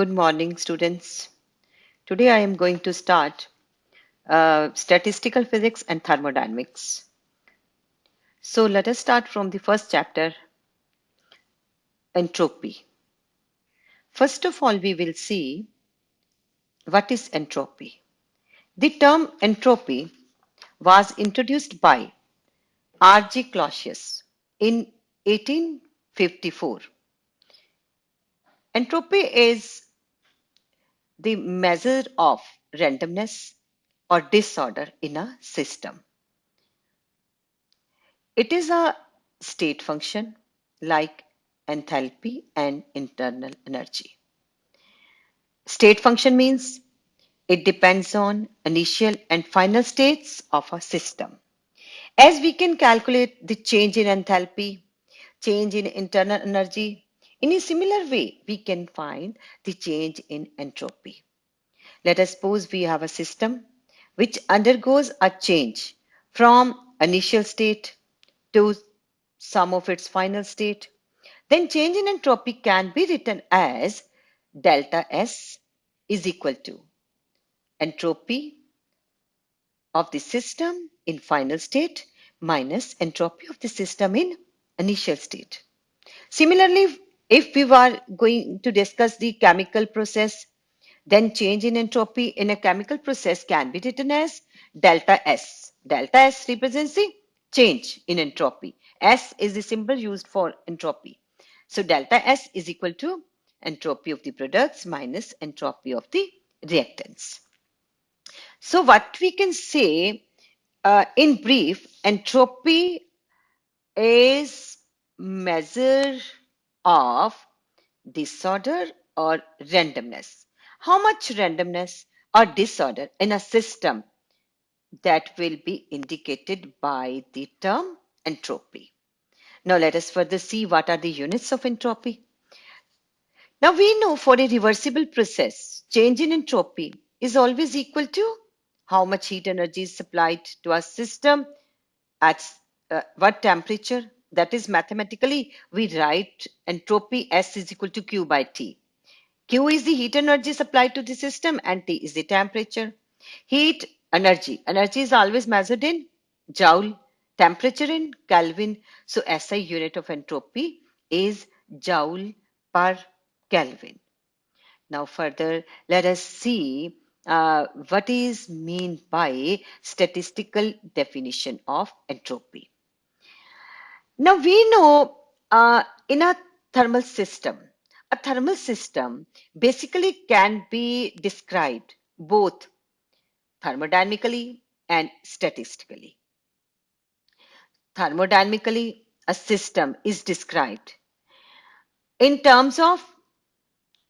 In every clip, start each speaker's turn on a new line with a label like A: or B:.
A: Good morning, students. Today I am going to start statistical physics and thermodynamics. So let us start from the first chapter, entropy. First of all, we will see what is entropy. The term entropy was introduced by R.G. Clausius in 1854. Entropy is the measure of randomness or disorder in a system. It is a state function like enthalpy and internal energy. State function means it depends on initial and final states of a system. As we can calculate the change in enthalpy, change in internal energy, in a similar way, we can find the change in entropy. Let us suppose we have a system which undergoes a change from initial state to some of its final state. Then change in entropy can be written as delta S is equal to entropy of the system in final state minus entropy of the system in initial state. Similarly, if we were going to discuss the chemical process, then change in entropy in a chemical process can be written as delta S. Delta S represents the change in entropy. S is the symbol used for entropy. So delta S is equal to entropy of the products minus entropy of the reactants. So what we can say in brief, entropy is measure of disorder or randomness. How much randomness or disorder in a system that will be indicated by the term entropy. Now let us further see what are the units of entropy. Now we know for a reversible process, change in entropy is always equal to how much heat energy is supplied to a system at what temperature. That is, mathematically, we write entropy S is equal to Q by T. Q is the heat energy supplied to the system and T is the temperature. Heat energy. Energy is always measured in joule, temperature in Kelvin. So SI unit of entropy is joule per Kelvin. Now further, let us see what is mean by statistical definition of entropy. Now we know in a thermal system basically can be described both thermodynamically and statistically. Thermodynamically, a system is described in terms of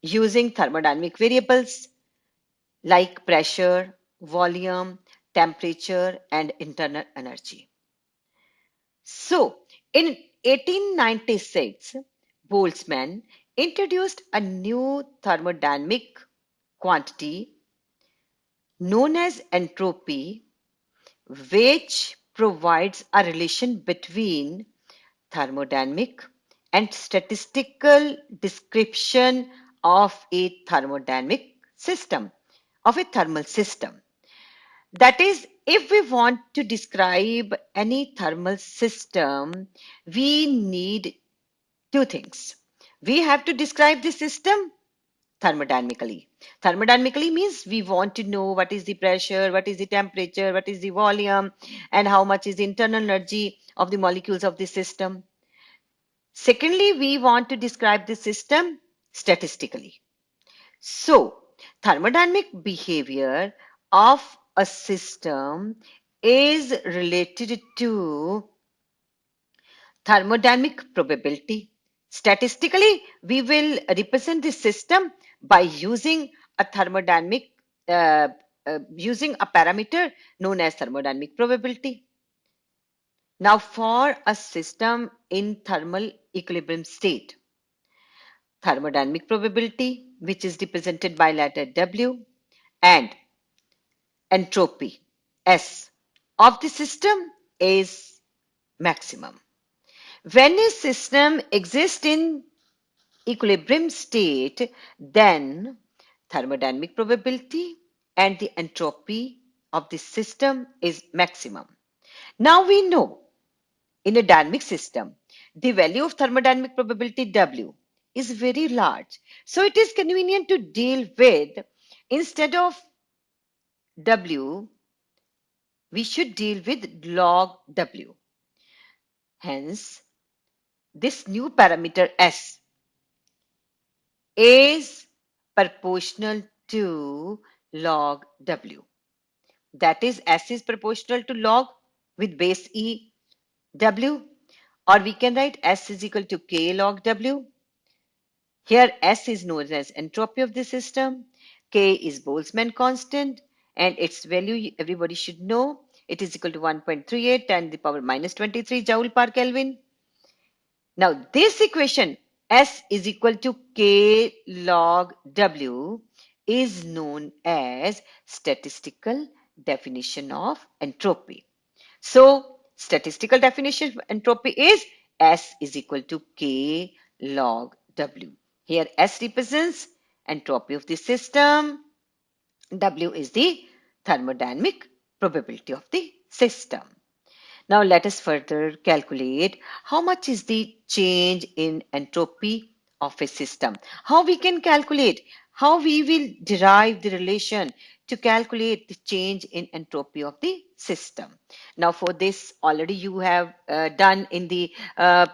A: using thermodynamic variables like pressure, volume, temperature, and internal energy. So, in 1896, Boltzmann introduced a new thermodynamic quantity known as entropy, which provides a relation between thermodynamic and statistical description of a thermodynamic system, of a thermal system. That is, if we want to describe any thermal system, we need two things. We have to describe the system thermodynamically. Thermodynamically means we want to know what is the pressure, what is the temperature, what is the volume, and how much is the internal energy of the molecules of the system. Secondly, we want to describe the system statistically. So, thermodynamic behavior of a system is related to thermodynamic probability. Statistically, we will represent the system by using a thermodynamic using a parameter known as thermodynamic probability. Now, for a system in thermal equilibrium state, thermodynamic probability, which is represented by letter W, and entropy S of the system is maximum. When a system exists in equilibrium state, then thermodynamic probability and the entropy of the system is maximum. Now we know in a dynamic system, the value of thermodynamic probability W is very large. So it is convenient to deal with, instead of W, we should deal with log W. Hence, this new parameter S is proportional to log W. That is, S is proportional to log with base E W, or we can write S is equal to K log W. Here S is known as entropy of the system, K is Boltzmann constant, and its value everybody should know. It is equal to 1.38 10 to the power minus 23 joule per Kelvin. Now this equation S is equal to K log W is known as statistical definition of entropy. So statistical definition of entropy is S is equal to K log W. Here S represents entropy of the system. W is the thermodynamic probability of the system. Now let us further calculate how much is the change in entropy of a system. How we can calculate, how we will derive the relation to calculate the change in entropy of the system. Now for this already you have done in the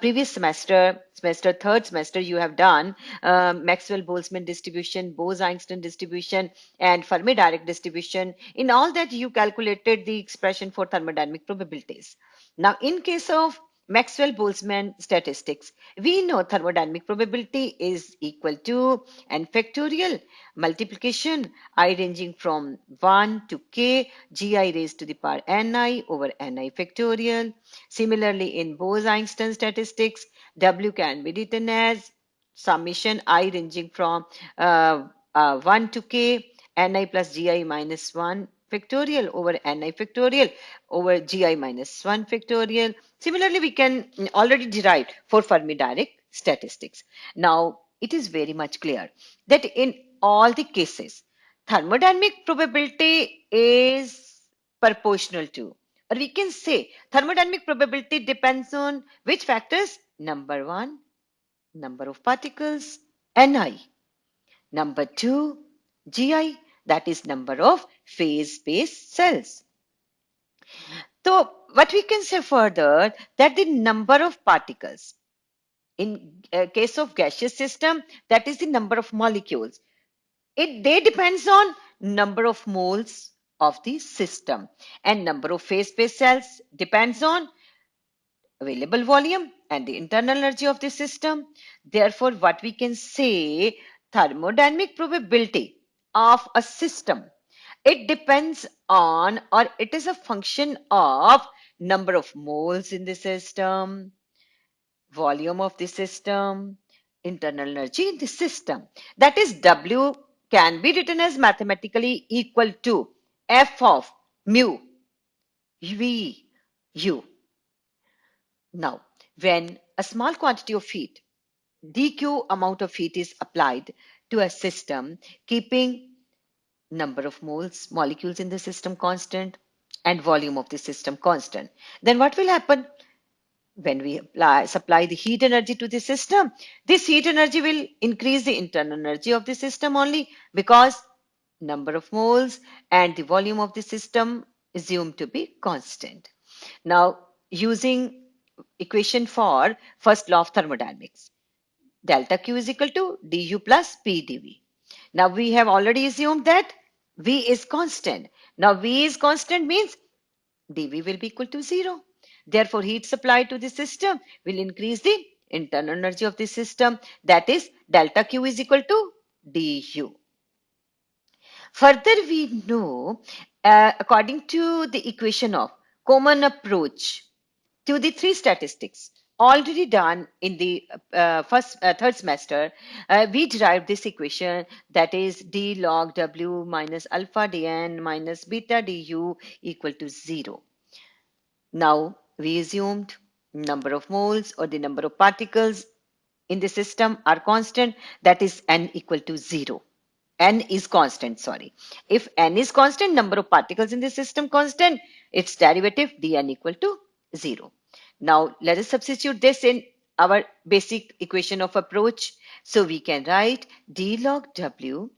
A: previous third semester you have done Maxwell-Boltzmann distribution, Bose-Einstein distribution and Fermi-Dirac distribution. In all that you calculated the expression for thermodynamic probabilities. Now, in case of Maxwell-Boltzmann statistics, we know thermodynamic probability is equal to n factorial multiplication I ranging from 1 to k gi raised to the power ni over ni factorial. Similarly, in Bose-Einstein statistics, W can be written as summation I ranging from 1 to k ni plus gi minus 1 factorial over ni factorial over gi minus 1 factorial. Similarly, we can already derive for Fermi-Dirac statistics. Now, it is very much clear that in all the cases, thermodynamic probability is proportional to, or we can say thermodynamic probability depends on which factors? Number one, number of particles, Ni. Number two, Gi, that is number of phase-space cells. So what we can say further, that the number of particles in case of gaseous system, that is the number of molecules. They depends on number of moles of the system, and number of phase-space cells depends on available volume and the internal energy of the system. Therefore, what we can say, thermodynamic probability of a system, it depends on, or it is a function of number of moles in the system, volume of the system, internal energy in the system. That is, W can be written as mathematically equal to F of mu V U. Now, when a small quantity of heat, dq amount of heat is applied to a system, keeping number of moles, molecules in the system constant and volume of the system constant, then what will happen? When we supply the heat energy to the system, this heat energy will increase the internal energy of the system only, because number of moles and the volume of the system assumed to be constant. Now, using equation for first law of thermodynamics, delta Q is equal to du plus P dV. Now, we have already assumed that V is constant. Now, V is constant means dV will be equal to 0. Therefore, heat supplied to the system will increase the internal energy of the system. That is, delta Q is equal to du. Further, we know, according to the equation of common approach to the three statistics already done in the third semester, we derived this equation, that is d log W minus alpha dn minus beta du equal to 0. Now we assumed number of moles or the number of particles in the system are constant, that is n equal to 0. N is constant, sorry. If n is constant, number of particles in the system constant, its derivative dn equal to 0. Now let us substitute this in our basic equation of approach. So we can write d log w,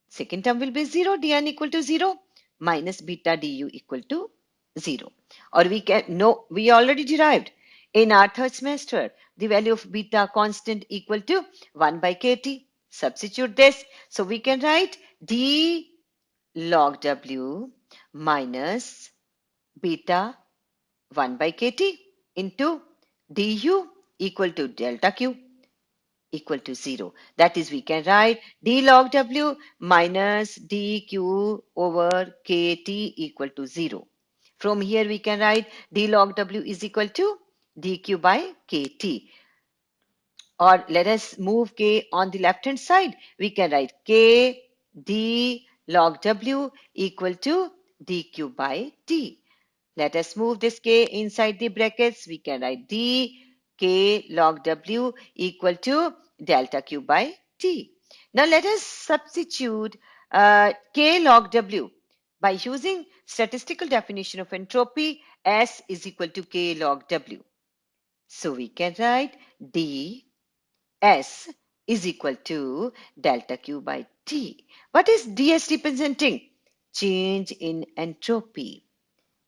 A: second term will be 0, dn equal to 0, minus beta du equal to 0. Or we can, no, we already derived in our third semester the value of beta constant equal to 1 by kt. Substitute this. So we can write d log w minus beta 1 by kt into du equal to delta q equal to 0. That is, we can write d log w minus dq over kt equal to 0. From here, we can write d log w is equal to dq by kt. Or let us move k on the left hand side. We can write k d log w equal to dq by t. Let us move this k inside the brackets. We can write d k log w equal to delta q by t. Now let us substitute k log w by using statistical definition of entropy. S is equal to k log w. So we can write d S is equal to delta Q by T. What is ds representing? Change in entropy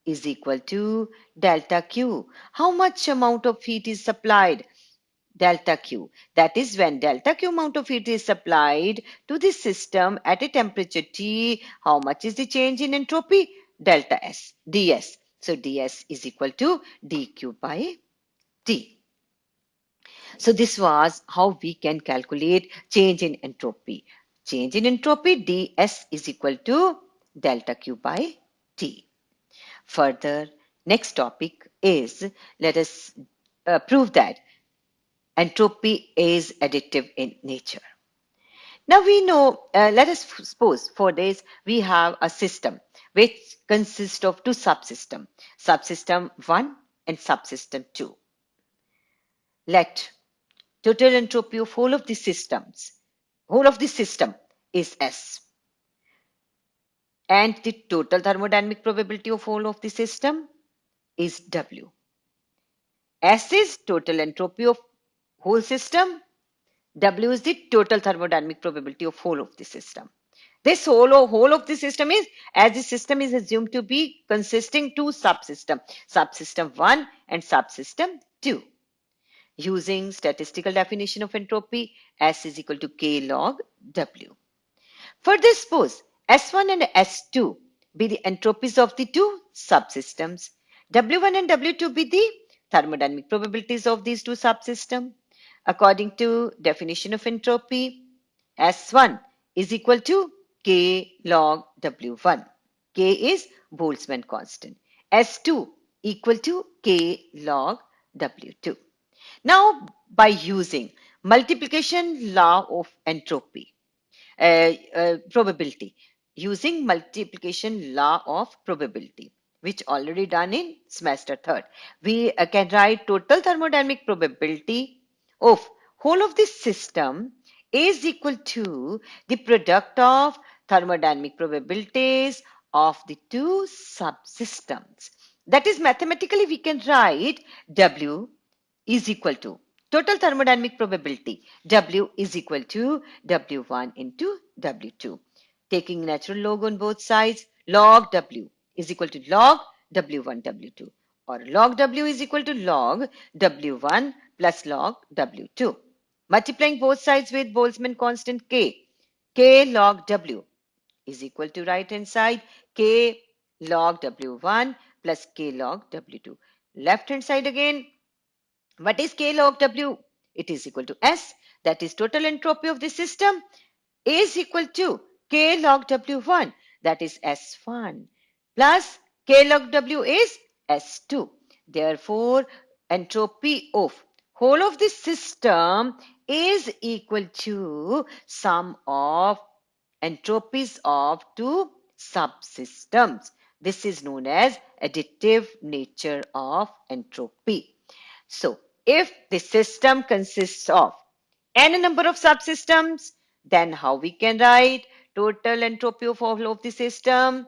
A: is equal to delta Q. How much amount of heat is supplied? Delta Q. That is, when delta Q amount of heat is supplied to the system at a temperature T, how much is the change in entropy? Delta S, ds. So ds is equal to dq by T. So this was how we can calculate change in entropy. Change in entropy ds is equal to delta Q by T. Further, next topic is, let us prove that entropy is additive in nature. Now we know, let us suppose for this we have a system which consists of two subsystems, subsystem 1 and subsystem 2. Let total entropy of whole of the system is S. And the total thermodynamic probability of whole of the system is W. S is total entropy of whole system. W is the total thermodynamic probability of whole of the system. This whole of the system is, as the system is assumed to be consisting two subsystem, subsystem 1 and subsystem 2. Using statistical definition of entropy, S is equal to K log W. Further, suppose S1 and S2 be the entropies of the two subsystems. W1 and W2 be the thermodynamic probabilities of these two subsystems. According to definition of entropy, S1 is equal to K log W1. K is Boltzmann constant. S2 equal to K log W2. Now, by using multiplication law of entropy, probability, using multiplication law of probability, which already done in semester third, we can write total thermodynamic probability of whole of the system is equal to the product of thermodynamic probabilities of the two subsystems. That is, mathematically we can write W is equal to total thermodynamic probability. W is equal to W1 into W2. Taking natural log on both sides, log W is equal to log W1 W2, or log W is equal to log W1 plus log W2. Multiplying both sides with Boltzmann constant K log W is equal to right hand side K log W1 plus K log W2. Left hand side again, what is K log W? It is equal to S, that is total entropy of the system, is equal to K log W1, that is S1, plus K log W is S2. Therefore, entropy of whole of the system is equal to sum of entropies of two subsystems. This is known as additive nature of entropy. So, If the system consists of n number of subsystems, then how we can write total entropy of all of the system?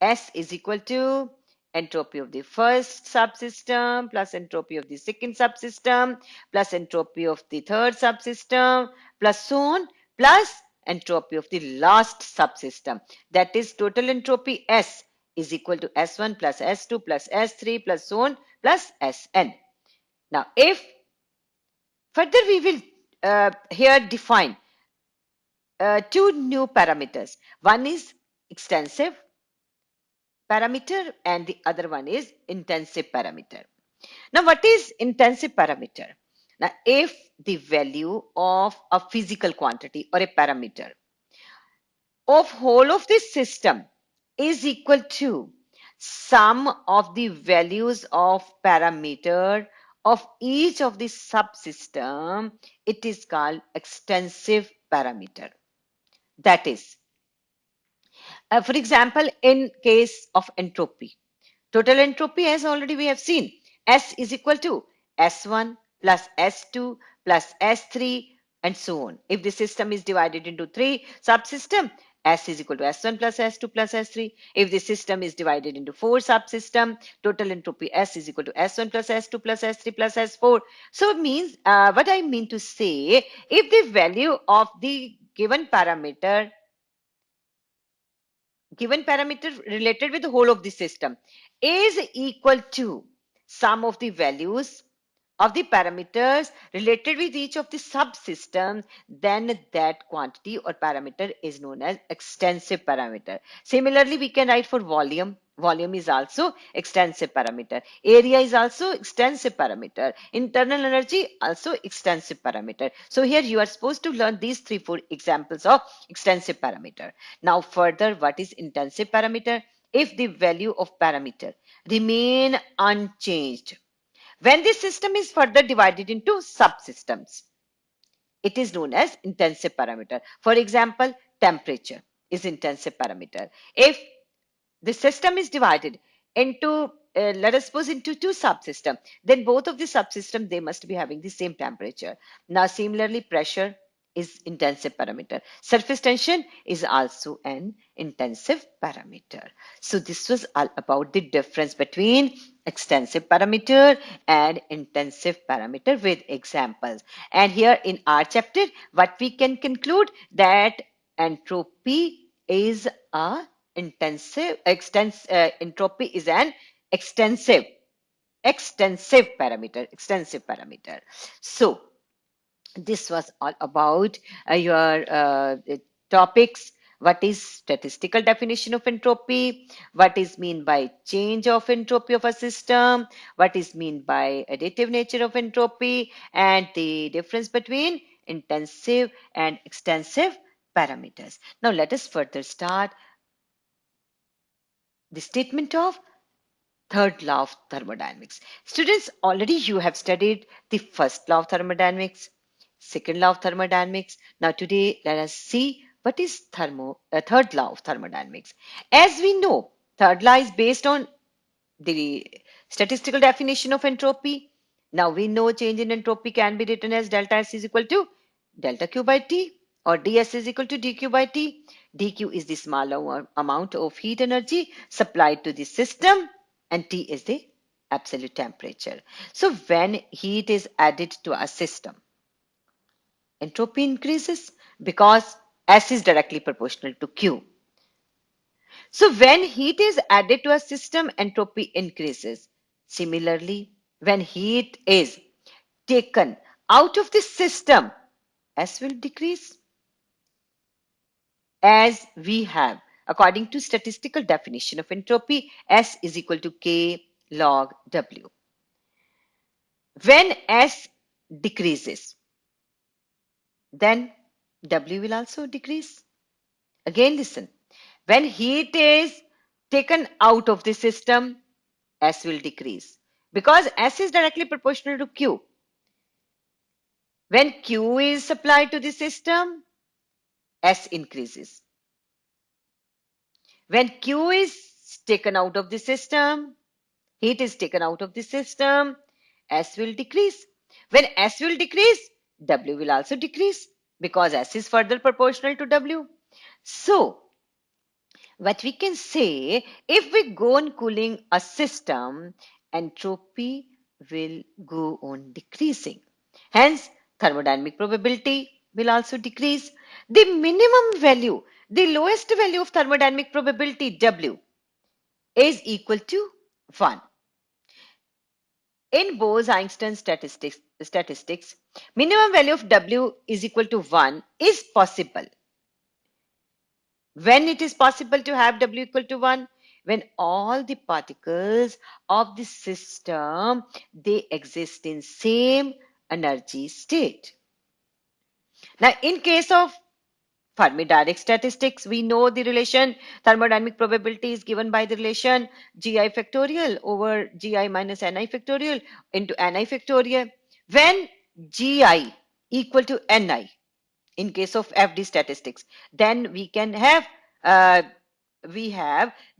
A: S is equal to entropy of the first subsystem plus entropy of the second subsystem plus entropy of the third subsystem plus so on plus entropy of the last subsystem. That is total entropy S is equal to S1 plus S2 plus S3 plus so on plus Sn. Now, if further we will here define two new parameters. One is extensive parameter and the other one is intensive parameter. Now, what is intensive parameter? Now, if the value of a physical quantity or a parameter of whole of this system is equal to sum of the values of parameter of each of the subsystem, it is called extensive parameter. That is, for example, in case of entropy, total entropy, as already we have seen, S is equal to S1 plus S2 plus S3 and so on. If the system is divided into three subsystems, S is equal to S1 plus S2 plus S3. If the system is divided into four subsystems, total entropy S is equal to S1 plus S2 plus S3 plus S4. So it means, what I mean to say, if the value of the given parameter related with the whole of the system is equal to sum of the values of the parameters related with each of the subsystems, then that quantity or parameter is known as extensive parameter. Similarly, we can write for volume. Volume is also extensive parameter. Area is also extensive parameter. Internal energy also extensive parameter. So here you are supposed to learn these 3-4 examples of extensive parameter. Now further, what is intensive parameter? If the value of parameter remain unchanged when the system is further divided into subsystems, it is known as intensive parameter. For example, temperature is intensive parameter. If the system is divided into, let us suppose, into two subsystems, then both of the subsystems, they must be having the same temperature. Now, similarly, pressure is intensive parameter. Surface tension is also an intensive parameter. So this was all about the difference between extensive parameter and intensive parameter with examples. And here in our chapter, what we can conclude that entropy is a entropy is an extensive parameter. So this was all about your topics. What is statistical definition of entropy? What is mean by change of entropy of a system? What is mean by additive nature of entropy? And the difference between intensive and extensive parameters. Now let us further start the statement of third law of thermodynamics. Students, already you have studied the first law of thermodynamics, second law of thermodynamics. Now today let us see what is third law of thermodynamics. As we know, third law is based on the statistical definition of entropy. Now we know change in entropy can be written as delta S is equal to delta Q by T, or ds is equal to dq by T. dq is the small amount of heat energy supplied to the system and T is the absolute temperature. So when heat is added to a system, entropy increases because S is directly proportional to Q. So when heat is added to a system, entropy increases. Similarly, when heat is taken out of the system, S will decrease. As we have, according to statistical definition of entropy, S is equal to K log W. When S decreases, then W will also decrease. Again, listen. When heat is taken out of the system, S will decrease because S is directly proportional to Q. When Q is supplied to the system, S increases. When Q is taken out of the system, heat is taken out of the system, S will decrease When S will decrease, W will also decrease because S is further proportional to W. So, what we can say, if we go on cooling a system, entropy will go on decreasing. Hence, thermodynamic probability will also decrease. The minimum value, the lowest value of thermodynamic probability W is equal to 1. In Bose-Einstein statistics, minimum value of W is equal to 1 is possible. When it is possible to have W equal to 1? When all the particles of the system, they exist in same energy state. Now, in case of Fermi-Dirac statistics, we know the relation thermodynamic probability is given by the relation Gi factorial over Gi minus Ni factorial into Ni factorial. When Gi equal to Ni, in case of FD statistics, then we have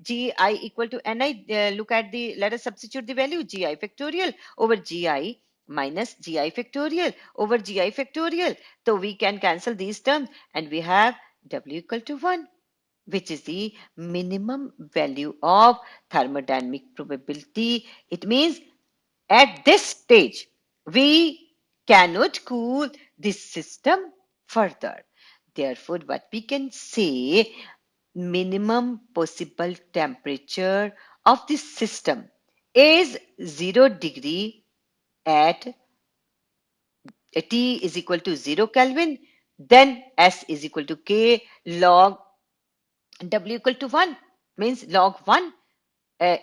A: Gi equal to Ni. Let us substitute the value Gi factorial over Gi minus Gi factorial over Gi factorial. So we can cancel these terms and we have W equal to 1, which is the minimum value of thermodynamic probability. It means at this stage, we cannot cool this system further. Therefore, what we can say, minimum possible temperature of this system is 0 degree at T is equal to 0 Kelvin, then S is equal to K log W equal to 1, means log 1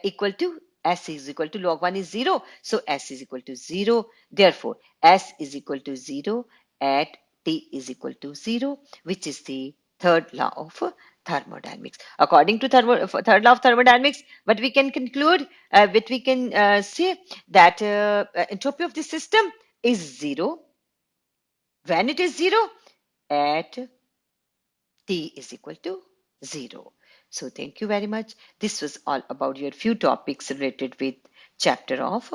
A: equal to S is equal to log 1 is 0. So S is equal to 0. Therefore, S is equal to 0 at T is equal to 0, which is the third law of thermodynamics. According to third law of thermodynamics, what we can conclude, what we can say that entropy of the system is 0 when it is 0 at T is equal to 0. So thank you very much. This was all about your few topics related with chapter of